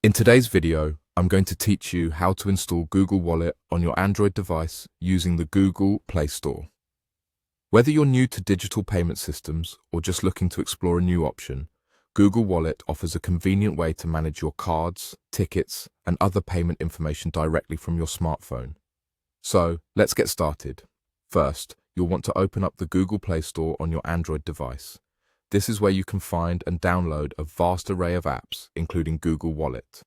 In today's video, I'm going to teach you how to install Google Wallet on your Android device using the Google Play Store. Whether you're new to digital payment systems or just looking to explore a new option, Google Wallet offers a convenient way to manage your cards, tickets, and other payment information directly from your smartphone. So, let's get started. First, you'll want to open up the Google Play Store on your Android device. This is where you can find and download a vast array of apps, including Google Wallet.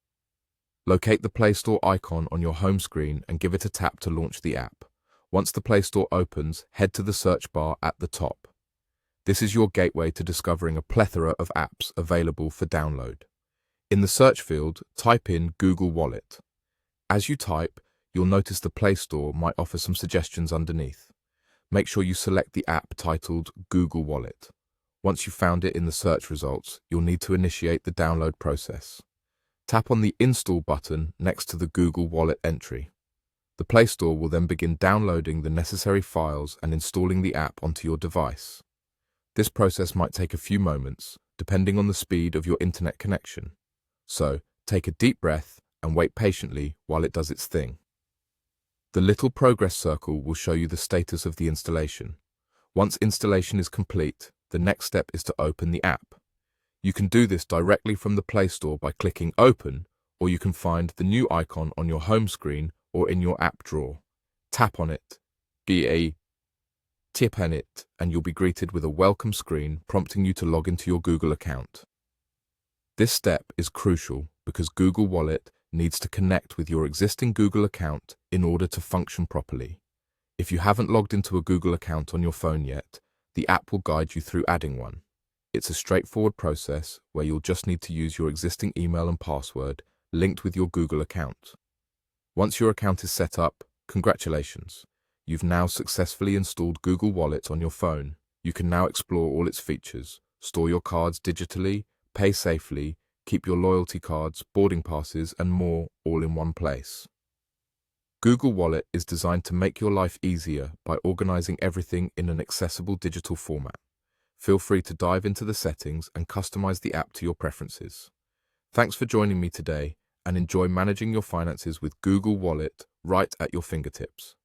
Locate the Play Store icon on your home screen and give it a tap to launch the app. Once the Play Store opens, head to the search bar at the top. This is your gateway to discovering a plethora of apps available for download. In the search field, type in Google Wallet. As you type, you'll notice the Play Store might offer some suggestions underneath. Make sure you select the app titled Google Wallet. Once you've found it in the search results, you'll need to initiate the download process. Tap on the Install button next to the Google Wallet entry. The Play Store will then begin downloading the necessary files and installing the app onto your device. This process might take a few moments, depending on the speed of your internet connection. So, take a deep breath and wait patiently while it does its thing. The little progress circle will show you the status of the installation. Once installation is complete, the next step is to open the app. You can do this directly from the Play Store by clicking Open, or you can find the new icon on your home screen or in your app drawer. Tap on it, tip on it, and you'll be greeted with a welcome screen prompting you to log into your Google account. This step is crucial because Google Wallet needs to connect with your existing Google account in order to function properly. If you haven't logged into a Google account on your phone yet, the app will guide you through adding one. It's a straightforward process where you'll just need to use your existing email and password linked with your Google account. Once your account is set up, congratulations! You've now successfully installed Google Wallet on your phone. You can now explore all its features, store your cards digitally, pay safely, keep your loyalty cards, boarding passes, and more all in one place. Google Wallet is designed to make your life easier by organizing everything in an accessible digital format. Feel free to dive into the settings and customize the app to your preferences. Thanks for joining me today, and enjoy managing your finances with Google Wallet right at your fingertips.